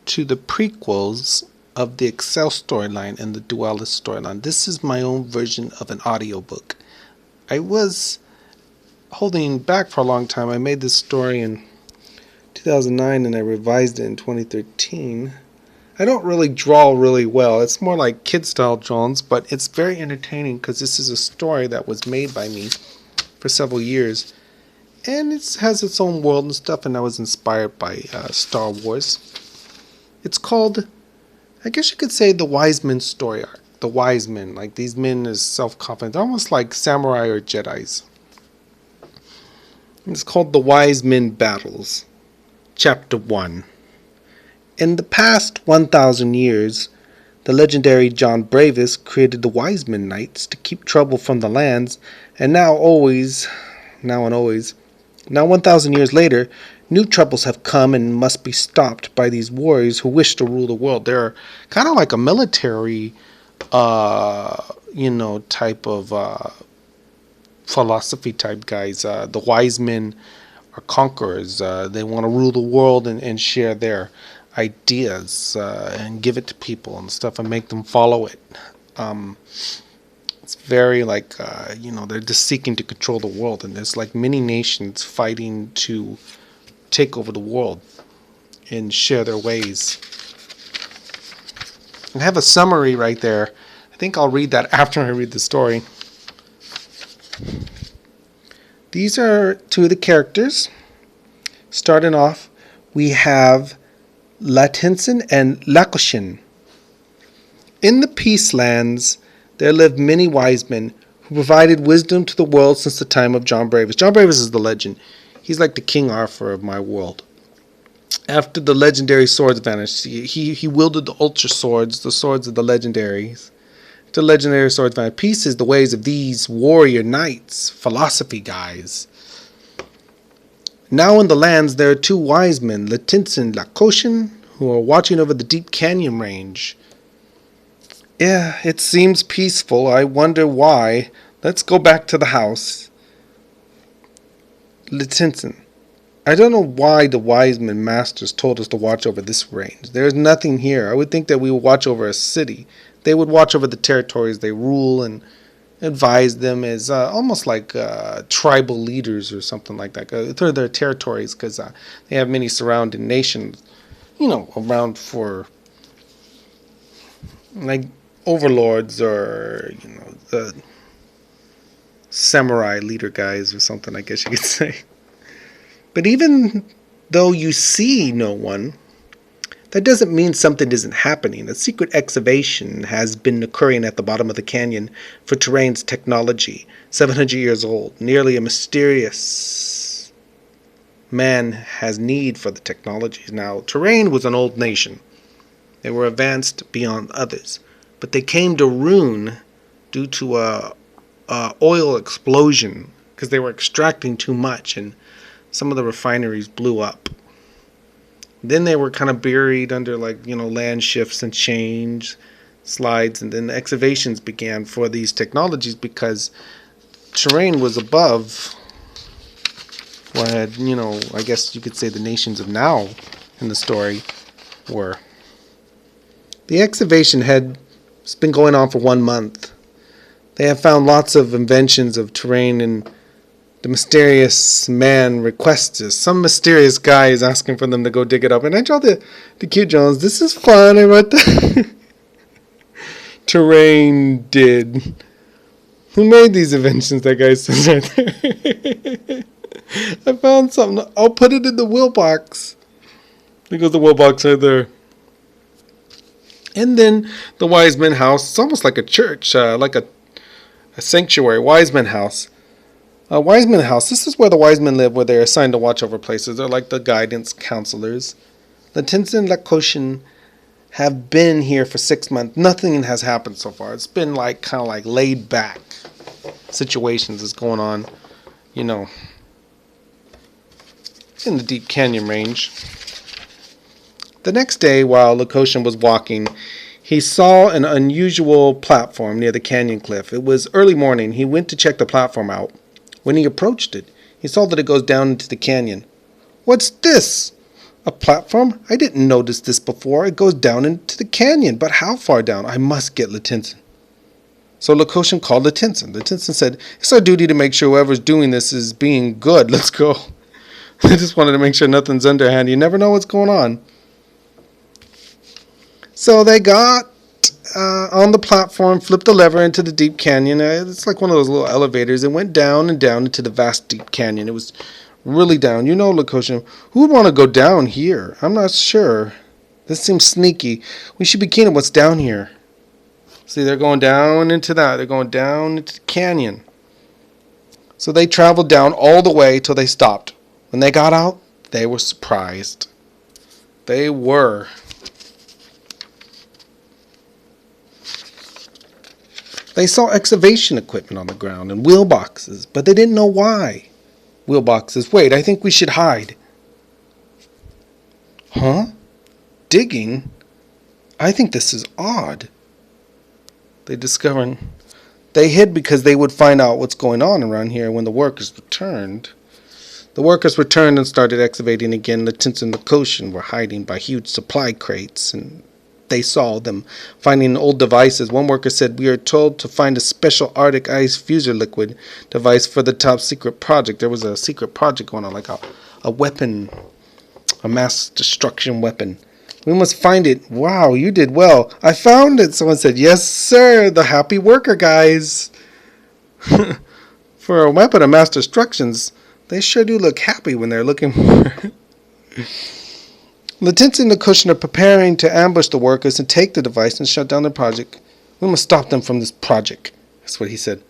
to the prequels of the Excel storyline and the Duelist storyline. This is my own version of an audiobook. I was holding back for a long time. I made this story in 2009 and I revised it in 2013. I don't really draw really well. It's more like kid style drawings, but it's very entertaining because this is a story that was made by me for several years. And it has its own world and stuff, and I was inspired by Star Wars. It's called, I guess you could say, the Wise Men story arc. The Wise Men, like these men is self-confident, almost like samurai or Jedis. It's called The Wise Men Battles, Chapter 1. In the past 1,000 years, the legendary John Bravis created the Wise Men Knights to keep trouble from the lands, and now 1,000 years later, new troubles have come and must be stopped by these warriors who wish to rule the world. They're kind of like a military, type of philosophy type guys. The wise men are conquerors. They want to rule the world and share their ideas and give it to people and stuff and make them follow it. It's very like, they're just seeking to control the world. And there's like many nations fighting to take over the world and share their ways. I have a summary right there. I think I'll read that after I read the story. These are two of the characters. Starting off, we have Latinson and Lakoshin. In the Peacelands, there lived many wise men who provided wisdom to the world since the time of John Bravis. John Bravis is the legend. He's like the King Arthur of my world. After the legendary swords vanished, he wielded the ultra swords, the swords of the legendaries. The legendary swords vanished. Peace is the ways of these warrior knights, philosophy guys. Now in the lands there are two wise men, Latinson and Lakoshin, who are watching over the deep canyon range. Yeah, it seems peaceful. I wonder why. Let's go back to the house. Latinson. I don't know why the wise men masters told us to watch over this range. There is nothing here. I would think that we would watch over a city. They would watch over the territories they rule and advise them as almost like tribal leaders or something like that. Through their territories, because they have many surrounding nations, around for like overlords or the samurai leader guys or something, I guess you could say. But even though you see no one, that doesn't mean something isn't happening. A secret excavation has been occurring at the bottom of the canyon for Terrain's technology, 700 years old. Nearly a mysterious man has need for the technologies. Now, Terrain was an old nation. They were advanced beyond others. But they came to ruin due to a oil explosion because they were extracting too much and some of the refineries blew up. Then they were kind of buried under land shifts and change slides, and then the excavations began for these technologies because Terrain was above what had, I guess you could say the nations of now in the story were. The excavation had been going on for 1 month. They have found lots of inventions of Terrain, and the mysterious man requests this. Some mysterious guy is asking for them to go dig it up. And I draw the cute Jones. This is fun. I wrote the Terrain did. Who made these inventions? That guy says right there. I found something. I'll put it in the wheel box. There goes the wheel box right there. And then the Wise Men House. It's almost like a church, like a sanctuary. Wise Men House. Wise Men House. This is where the wise men live, where they're assigned to watch over places. They're like the guidance counselors. Latinson and Lakoshin have been here for 6 months. Nothing has happened so far. It's been kind of laid back situations that's going on, in the deep canyon range. The next day, while Lakoshin was walking, he saw an unusual platform near the canyon cliff. It was early morning. He went to check the platform out. When he approached it, he saw that it goes down into the canyon. "What's this?" A platform? I didn't notice this before. It goes down into the canyon. But how far down? I must get Latinson. So Lakoshin called Latinson. Latinson said, it's our duty to make sure whoever's doing this is being good. Let's go. I just wanted to make sure nothing's underhand. You never know what's going on. So they got on the platform, flipped the lever into the deep canyon. It's like one of those little elevators. It went down and down into the vast deep canyon. It was really down. You know, Lakoshin, who would want to go down here? I'm not sure. This seems sneaky. We should be keen on what's down here. See, they're going down into that. They're going down into the canyon. So they traveled down all the way till they stopped. When they got out, they were surprised. They were. They saw excavation equipment on the ground and wheel boxes, but they didn't know why. Wheel boxes. Wait, I think we should hide. Huh? Digging? I think this is odd. They discovered they hid because they would find out what's going on around here when the workers returned. The workers returned and started excavating again. Latinson and Lakoshin were hiding by huge supply crates, and they saw them finding old devices. One worker said, we are told to find a special Arctic ice fuser liquid device for the top secret project. There was a secret project going on, like a weapon, a mass destruction weapon. We must find it. Wow, you did well. I found it. Someone said, yes, sir. The happy worker guys. For a weapon of mass destructions, they sure do look happy when they're looking for it. Latinson and Lakoshin are preparing to ambush the workers and take the device and shut down their project. We must stop them from this project. That's what he said.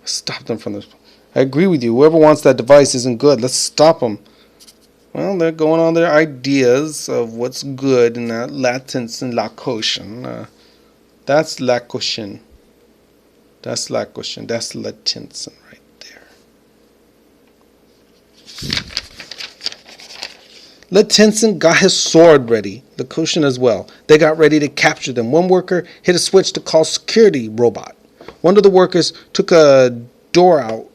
Stop them from this. I agree with you. Whoever wants that device isn't good. Let's stop them. Well, they're going on their ideas of what's good in that Latinson and Lakoshin. That's Lakoshin. That's Lakoshin. That's Latinson right there. Latinson got his sword ready. Lakoshin as well. They got ready to capture them. One worker hit a switch to call security robot. One of the workers took a door out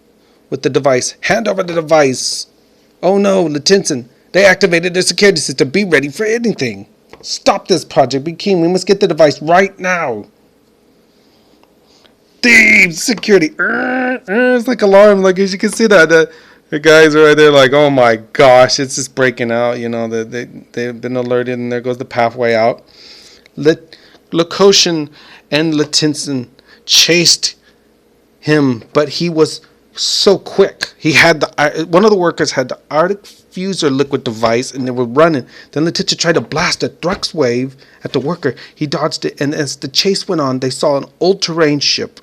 with the device. Hand over the device. Oh no, Latinson. They activated their security system. Be ready for anything. Stop this project. Be keen. We must get the device right now. Thieves! Security. It's like alarm. Like as you can see that. The guys are right there like, oh my gosh, it's just breaking out. You know, they've been alerted and there goes the pathway out. Lakoshin and Latinson chased him, but he was so quick. He had one of the workers had the Arctic fuser liquid device and they were running. Then Latinson tried to blast a Drux wave at the worker. He dodged it, and as the chase went on, they saw an old terrain ship.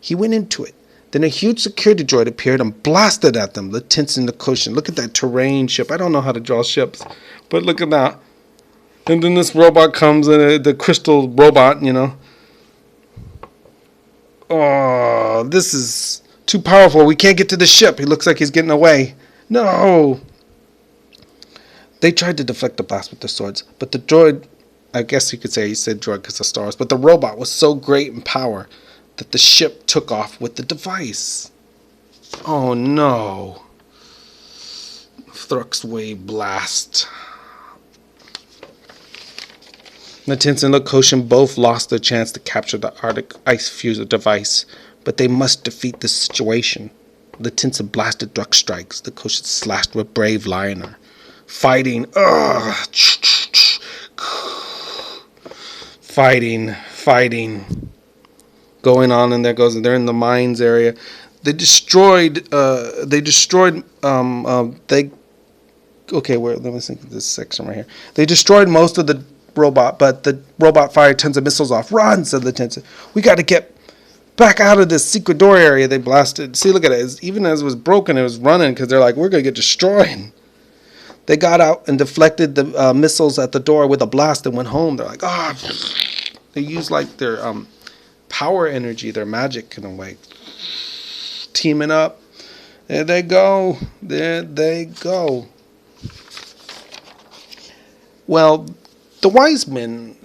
He went into it. Then a huge security droid appeared and blasted at them. Latinson and Lakoshin. Look at that terrain ship. I don't know how to draw ships, but look at that. And then this robot comes, and the crystal robot, you know. Oh, this is too powerful. We can't get to the ship. He looks like he's getting away. No. They tried to deflect the blast with their swords, but the droid, I guess you could say he said droid because of Star Wars, but the robot was so great in power that the ship took off with the device. Oh no. Thrux wave blast. Latinson and Lakoshin both lost their chance to capture the Arctic ice fuser device, but they must defeat this situation. Latinson blasted Drux strikes. Lakoshin slashed with Brave Lioner. Fighting. Fighting. Going on, and they're in the mines area. They destroyed. Let me think of this section right here. They destroyed most of the robot, but the robot fired tons of missiles off. Run, said Latinson. We got to get back out of this secret door area. They blasted. See, look at it. Even as it was broken, it was running because they're like, we're gonna get destroyed. They got out and deflected the missiles at the door with a blast and went home. They're like, They used like their power energy, their magic in a way. Teaming up. There they go. Well, the wise men,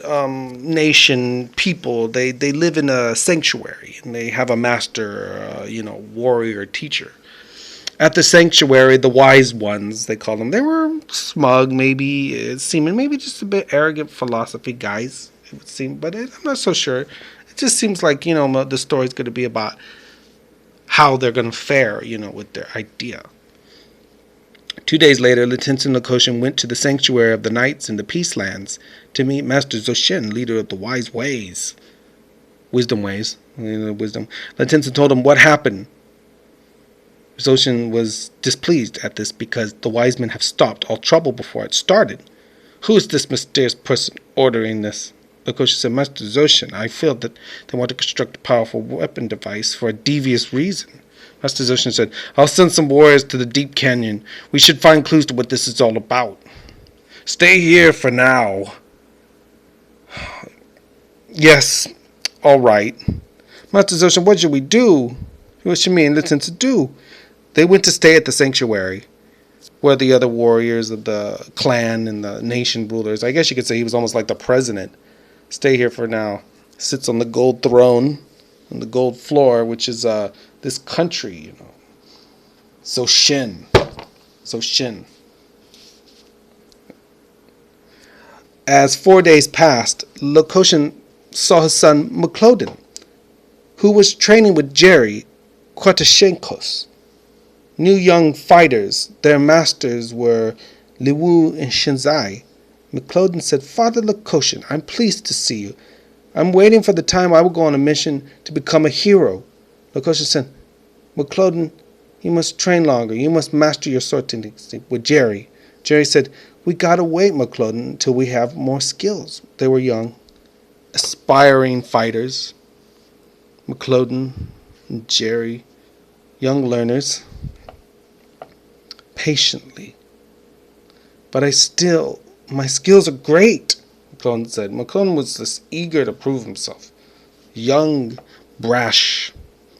nation, people, they live in a sanctuary and they have a master, warrior, teacher. At the sanctuary, the wise ones, they call them, they were smug, maybe seeming, maybe just a bit arrogant philosophy guys, it would seem, but I'm not so sure. It just seems like, the story's going to be about how they're going to fare, with their idea. 2 days later, Lieutenant Lakoshin went to the sanctuary of the knights in the Peace Lands to meet Master Zoshin, leader of the wise ways. Wisdom ways. Wisdom. Lieutenant told him what happened. Zoshin was displeased at this because the wise men have stopped all trouble before it started. Who is this mysterious person ordering this? Lakoshin said, Master Zoshin, I feel that they want to construct a powerful weapon device for a devious reason. Master Zoshin said, I'll send some warriors to the deep canyon. We should find clues to what this is all about. Stay here for now. Yes, all right. Master Zoshin, what should we do? What should me and Lieutenant do? They went to stay at the sanctuary, where the other warriors of the clan and the nation rulers, I guess you could say he was almost like the president, stay here for now. Sits on the gold throne, on the gold floor, which is this country, Zoshin. As 4 days passed, Lakoshin saw his son Mukloden, who was training with Jerry Kotoshenkos. New young fighters, their masters were Liwu and Shinzai. Mukloden said, Father Lakoshin, I'm pleased to see you. I'm waiting for the time I will go on a mission to become a hero. Lakoshin said, Mukloden, you must train longer. You must master your sword techniques with Jerry. Jerry said, we gotta wait, Mukloden, until we have more skills. They were young, aspiring fighters. Mukloden and Jerry, young learners. Patiently. But my skills are great, Mukloden said. Mukloden was just eager to prove himself. Young, brash.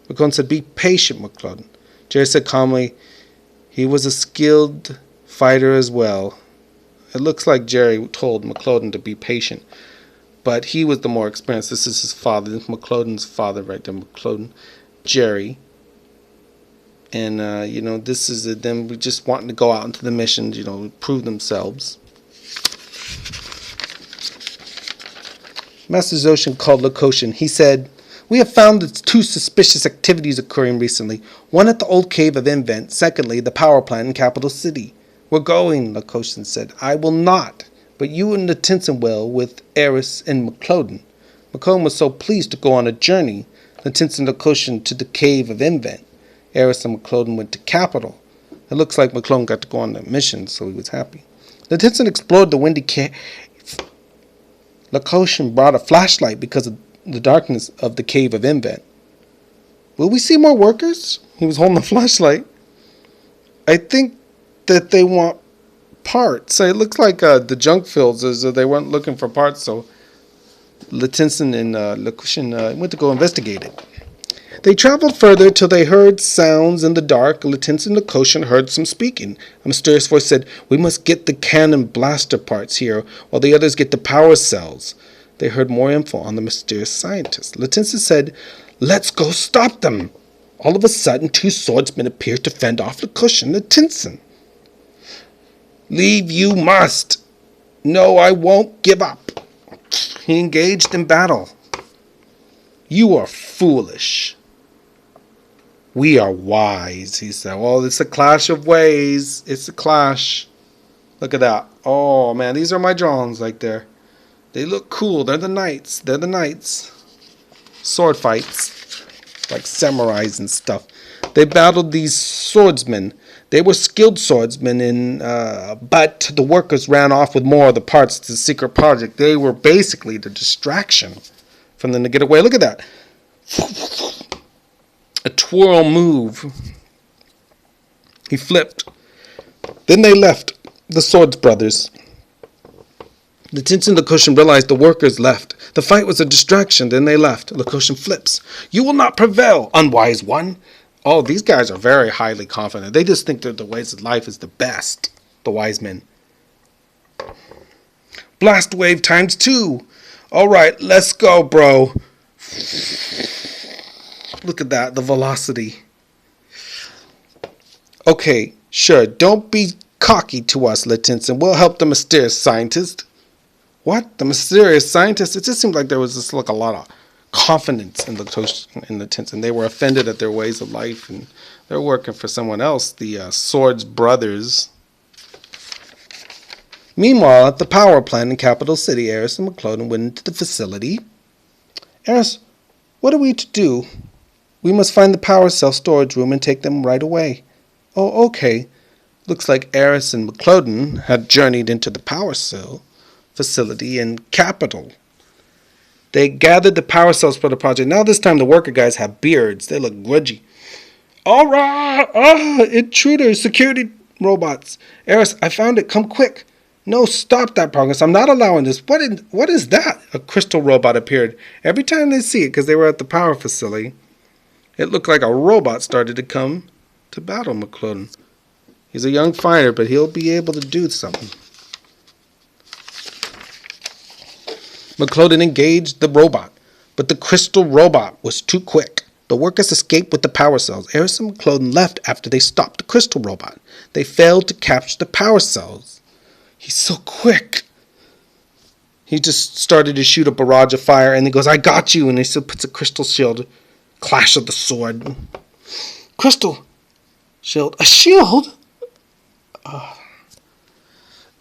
Mukloden said, be patient, Mukloden. Jerry said calmly, he was a skilled fighter as well. It looks like Jerry told Mukloden to be patient, but he was the more experienced. This is his father. This is Mukloden's father right there, Mukloden. Jerry. And, this is them just wanting to go out into the mission, prove themselves. Master Zoshin called Lakoshin. He said, we have found 2 suspicious activities occurring recently. One at the old cave of Invent. Secondly, the power plant in Capital City. We're going, Lakoshin said. I will not, but you and Lieutenant will with Eris and Mukloden. Mukloden was so pleased to go on a journey. Lieutenant Lakoshin to the cave of Invent. Eris and Mukloden went to Capital. It looks like Mukloden got to go on the mission, so he was happy. Lieutenant explored the windy cave. Lakoshin brought a flashlight because of the darkness of the cave of Invent. Will we see more workers? He was holding the flashlight. I think that they want parts. It looks like the junk fields, they weren't looking for parts, so Lieutenant and Lakoshin went to go investigate it. They traveled further till they heard sounds in the dark. Lieutenant and Lakoshin heard some speaking. A mysterious voice said, we must get the cannon blaster parts here, while the others get the power cells. They heard more info on the mysterious scientist. Lieutenant said, let's go stop them. All of a sudden, 2 swordsmen appeared to fend off Lakoshin and Lieutenant. Leave you must. No, I won't give up. He engaged in battle. You are foolish. We are wise, he said. Well, it's a clash of ways. It's a clash. Look at that. Oh, man, these are my drawings right there. They look cool. They're the knights. Sword fights. Like samurais and stuff. They battled these swordsmen. They were skilled swordsmen, but the workers ran off with more of the parts to the secret project. They were basically the distraction from them to get away. Look at that. A twirl move. He flipped. Then they left, the Swords Brothers. Lieutenant and Lakoshin realized the workers left. The fight was a distraction. Then they left. Lakoshin flips. You will not prevail, unwise one. Oh, these guys are very highly confident. They just think that the ways of life is the best. The wise men. Blast wave times 2. All right, let's go, bro. Look at that, the velocity. Okay, sure, don't be cocky to us, Latinson. We'll help the mysterious scientist. What? The mysterious scientist? It just seemed like there was just like a lot of confidence in the Tinson. They were offended at their ways of life, and they're working for someone else, the Swords brothers. Meanwhile, at the power plant in Capital City, Eris and McClodon went into the facility. Eris, what are we to do? We must find the power cell storage room and take them right away. Oh, okay. Looks like Eris and McClodon had journeyed into the power cell facility in Capital. They gathered the power cells for the project. Now this time the worker guys have beards. They look grudgy. All right! Intruders, security robots. Eris, I found it. Come quick. No, stop that progress. I'm not allowing this. What is that? A crystal robot appeared. Every time they see it, because they were at the power facility, it looked like a robot started to come to battle McClodon. He's a young fighter, but he'll be able to do something. McClodon engaged the robot, but the crystal robot was too quick. The workers escaped with the power cells. Eris and McClodon left after they stopped the crystal robot. They failed to capture the power cells. He's so quick. He just started to shoot a barrage of fire, and he goes, I got you, and he still puts a crystal shield. Clash of the sword. Crystal shield. A shield?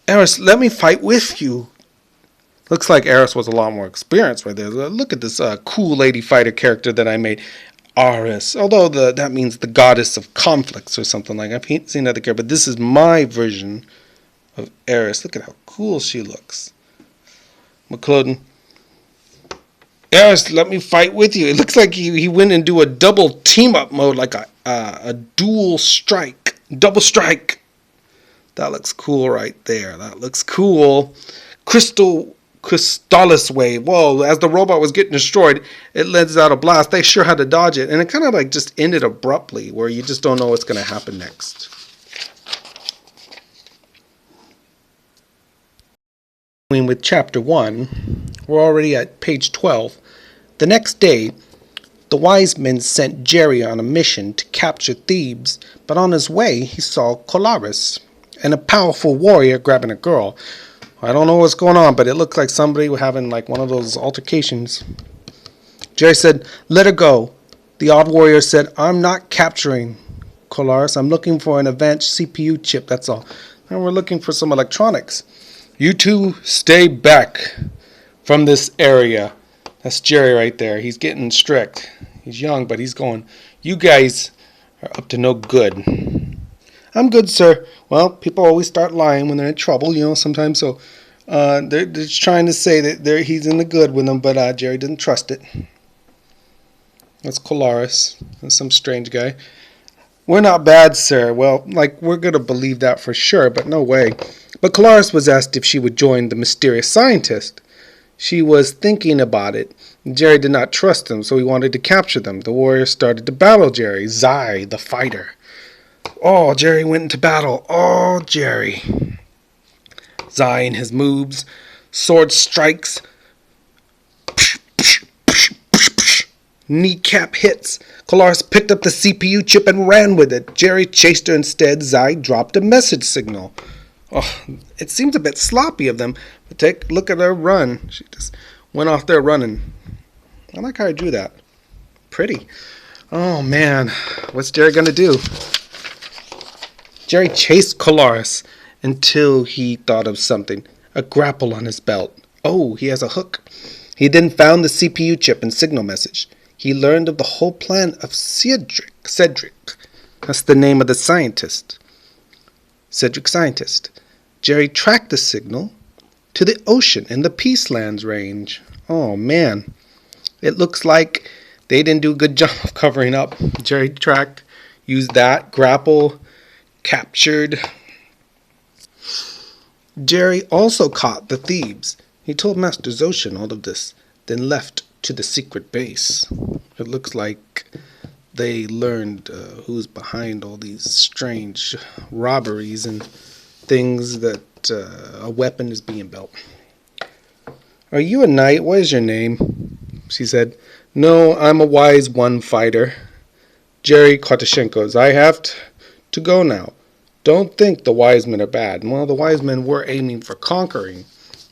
Eris, let me fight with you. Looks like Eris was a lot more experienced right there. Look at this cool lady fighter character that I made. Aris. Although that means the goddess of conflicts or something like that. I've seen other characters, but this is my version of Eris. Look at how cool she looks. McClodon. Eris, let me fight with you. It looks like he went and do a double team-up mode, like a dual strike. Double strike. That looks cool right there. That looks cool. Crystallis wave. Whoa, as the robot was getting destroyed, it lets out a blast. They sure had to dodge it. And it kind of like just ended abruptly, where you just don't know what's going to happen next. With chapter 1, we're already at page 12. The next day, the wise men sent Jerry on a mission to capture Thebes, but on his way he saw Colaris and a powerful warrior grabbing a girl. I don't know what's going on, but it looked like somebody was having like one of those altercations. Jerry said, let her go. The odd warrior said, I'm not capturing Colaris. I'm looking for an advanced CPU chip, that's all. And we're looking for some electronics. You two stay back from this area. That's Jerry right there. He's getting strict. He's young, but he's going, you guys are up to no good. I'm good, sir. Well, people always start lying when they're in trouble, sometimes. So they're just trying to say that he's in the good with them, but Jerry didn't trust it. That's Colaris. That's some strange guy. We're not bad, sir. Well, we're going to believe that for sure, but no way. But Colaris was asked if she would join the mysterious scientist. She was thinking about it. Jerry did not trust them, so he wanted to capture them. The warrior started to battle Jerry. Zai, the fighter. Oh, Jerry went into battle. Oh, Jerry. Zai in his moves. Sword strikes. Kneecap hits. Colaris picked up the CPU chip and ran with it. Jerry chased her instead. Zai dropped a message signal. Oh, it seems a bit sloppy of them, but take a look at her run. She just went off there running. I like how I drew that. Pretty. Oh, man. What's Jerry going to do? Jerry chased Colaris until he thought of something. A grapple on his belt. Oh, he has a hook. He then found the CPU chip and signal message. He learned of the whole plan of Cedric. That's the name of the scientist. Cedric Scientist. Jerry tracked the signal to the ocean in the Peacelands range. Oh, man. It looks like they didn't do a good job of covering up. Jerry tracked, used that, grapple, captured. Jerry also caught the thieves. He told Master Zoshin all of this, then left to the secret base. It looks like they learned who's behind all these strange robberies and things that a weapon is being built. Are you a knight? What is your name? She said. No, I'm a wise one fighter. Jerry Kotashenko's. I have to go now. Don't think the wise men are bad. Well, the wise men were aiming for conquering.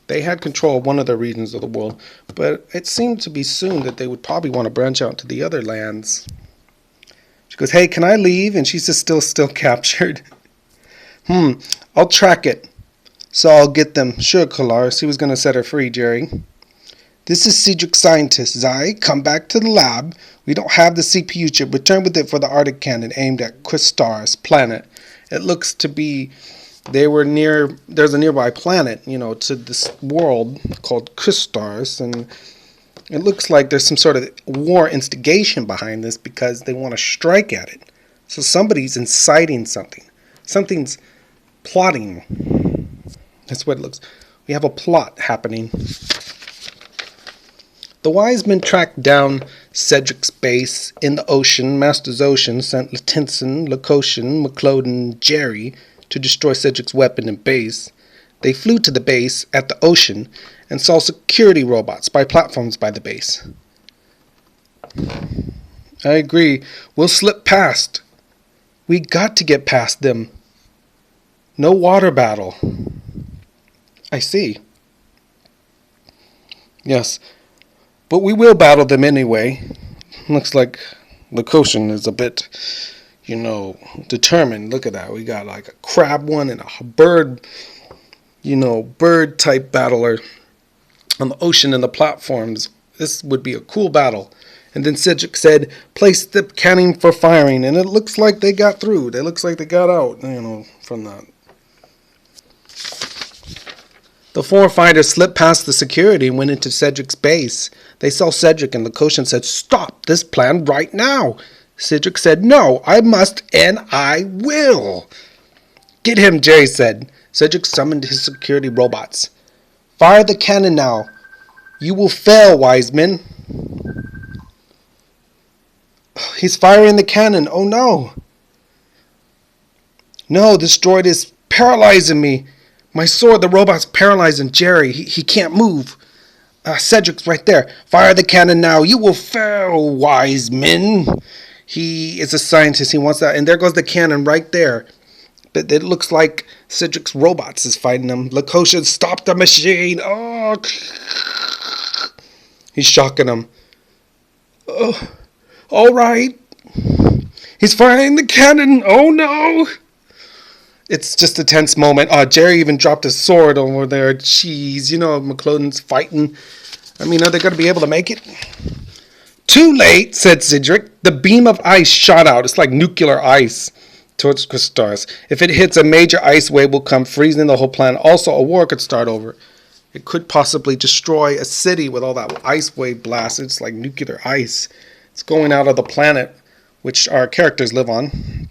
They had control of one of the regions of the world, but it seemed to be soon that they would probably want to branch out to the other lands. She goes, hey, can I leave? And she's just still captured. I'll track it. So I'll get them. Sure, Kolaris. He was going to set her free, Jerry. This is Cedric Scientist. Zai, come back to the lab. We don't have the CPU chip. Return with it for the Arctic cannon aimed at Crystars planet. It looks to be there's a nearby planet, to this world called Crystars, and it looks like there's some sort of war instigation behind this because they want to strike at it. So somebody's inciting something. Something's plotting. That's what it looks. We have a plot happening. The wise men tracked down Cedric's base in the ocean. Master Zoshan sent Latinson, Lakoshan, McCloden, Jerry to destroy Cedric's weapon and base. They flew to the base at the ocean and saw security robots by platforms by the base. I agree. We'll slip past. We got to get past them. No water battle. I see. Yes. But we will battle them anyway. Looks like Lakoshan is a bit, determined. Look at that. We got like a crab one and a bird, bird type battler on the ocean and the platforms. This would be a cool battle. And then Cedric said, place the cannon for firing. And it looks like they got through. It looks like they got out, from that. The four fighters slipped past the security and went into Cedric's base. They saw Cedric and Lakoshan said, stop this plan right now. Cedric said, no, I must and I will. Get him, Jerry said. Cedric summoned his security robots. Fire the cannon now. You will fail, wise men. He's firing the cannon. Oh no. No, this droid is paralyzing me. My sword, the robot's paralyzing Jerry. He can't move. Cedric's right there. Fire the cannon now. You will fail, wise men. He is a scientist. He wants that. And there goes the cannon right there. But it looks like Cedric's robots is fighting them. Lakoshan, stop the machine. Oh. He's shocking them. Oh. All right. He's firing the cannon. Oh, no. It's just a tense moment. Jerry even dropped his sword over there. Jeez, McCloden's fighting. Are they going to be able to make it? Too late, said Cedric. The beam of ice shot out. It's like nuclear ice towards Crystars. If it hits, a major ice wave will come, freezing the whole planet. Also, a war could start over. It could possibly destroy a city with all that ice wave blast. It's like nuclear ice. It's going out of the planet, which our characters live on.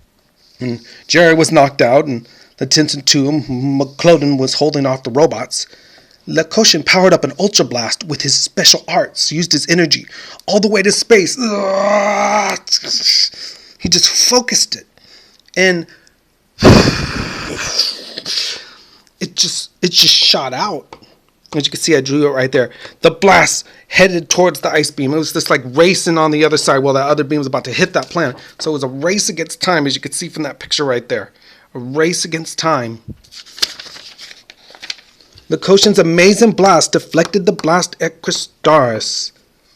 And Jerry was knocked out, and Latinson to him. McCloden was holding off the robots. Lakoshan powered up an Ultra Blast with his special arts, used his energy all the way to space. He just focused it, and it just shot out. As you can see, I drew it right there. The blast headed towards the ice beam. It was just like racing on the other side while that other beam was about to hit that planet. So it was a race against time, as you can see from that picture right there. A race against time. Lakoshan's amazing blast deflected the blast at Crystars,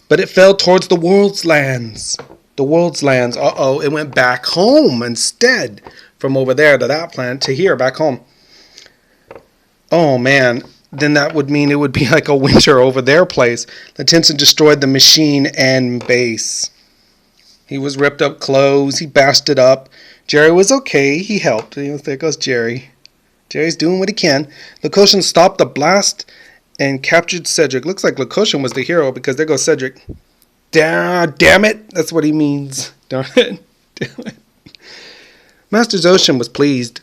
but it fell towards the world's lands. The world's lands. It went back home instead. From over there to that planet to here, back home. Oh, man. Then that would mean it would be like a winter over their place. Latinson destroyed the machine and base. He was ripped up clothes. He bashed it up. Jerry was okay. He helped. There goes Jerry. Jerry's doing what he can. Lakoshan stopped the blast and captured Cedric. Looks like Lakoshan was the hero because there goes Cedric. Damn it. That's what he means. Darn it. Damn it. Master Zoshan was pleased.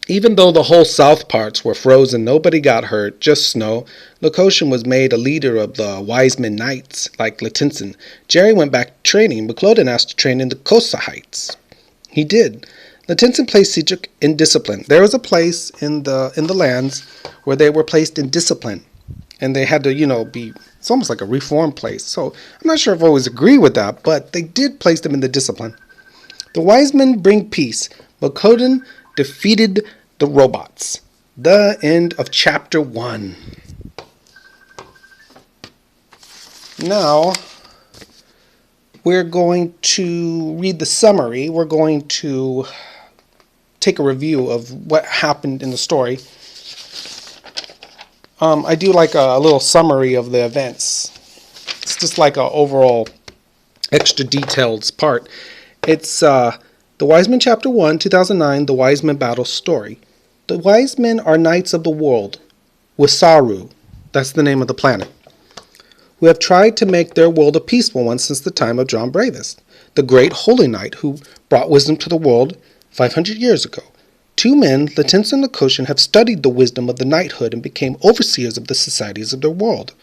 Even though the whole south parts were frozen, nobody got hurt, just snow. Lakoshan was made a leader of the Wise Men Knights, like Latinson. Jerry went back to training. McCloden asked to train in the Kosa Heights. He did. Latinson placed Cedric in discipline. There was a place in the lands where they were placed in discipline. And they had to, be, it's almost like a reform place. So I'm not sure if I always agree with that, but they did place them in the discipline. The wise men bring peace. Makoden defeated the robots. The end of chapter 1. Now, we're going to read the summary. We're going to take a review of what happened in the story. I do like a little summary of the events. It's just like an overall extra detailed part. It's The Wise Men Chapter 1, 2009, The Wise Men Battle Story. The Wise Men are knights of the world, Wasaru, that's the name of the planet, who have tried to make their world a peaceful one since the time of John Bravest, the great holy knight who brought wisdom to the world 500 years ago. Two men, Latinsa and Lakoshan, have studied the wisdom of the knighthood and became overseers of the societies of their world.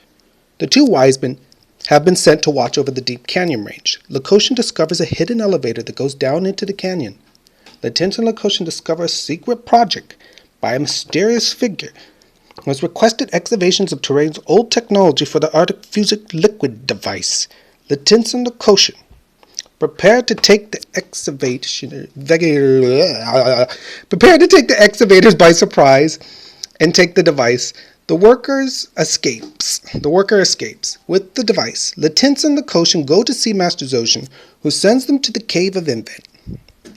The two wise men have been sent to watch over the deep canyon range. Lakoshan discovers a hidden elevator that goes down into the canyon. Latinsa and Lakoshan discover a secret project by a mysterious figure who has requested excavations of Terrain's old technology for the Arctic Fusion liquid device. Latinsa and Lakoshan prepare to take the excavators by surprise and take the device. The worker escapes. With the device, Latinsa and Lakoshan go to see Master Zoshin, who sends them to the Cave of Invent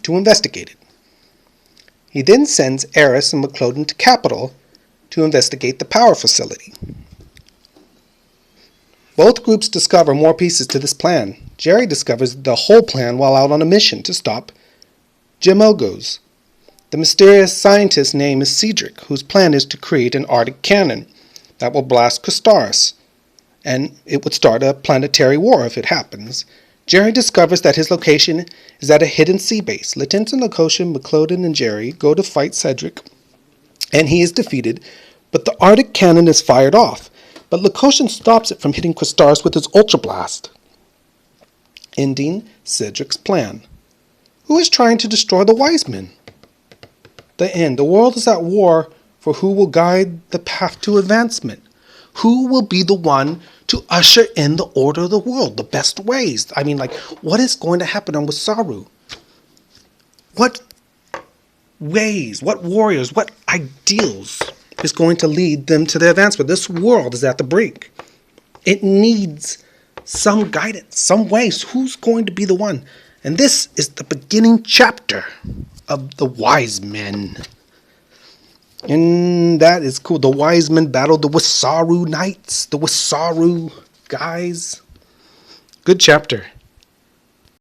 to investigate it. He then sends Eris and McCloden to Capital to investigate the power facility. Both groups discover more pieces to this plan. Jerry discovers the whole plan while out on a mission to stop Gemogos. The mysterious scientist's name is Cedric, whose plan is to create an Arctic cannon that will blast Kristaris, and it would start a planetary war if it happens. Jerry discovers that his location is at a hidden sea base. Latinsa, Lakoshan, McCloden, and Jerry go to fight Cedric, and he is defeated, but the Arctic cannon is fired off. But Lakoshan stops it from hitting Kristaris with his Ultra Blast, ending Cedric's plan. Who is trying to destroy the wise men? The end. The world is at war for who will guide the path to advancement. Who will be the one to usher in the order of the world, the best ways? I mean, what is going to happen on Wasaru? What ways, what warriors, what ideals is going to lead them to their advancement? This world is at the brink. It needs some guidance, some ways. Who's going to be the one? And this is the beginning chapter of the Wise Men. And that is cool. The Wise Men battled the Wasaru Knights, the Wasaru guys. Good chapter.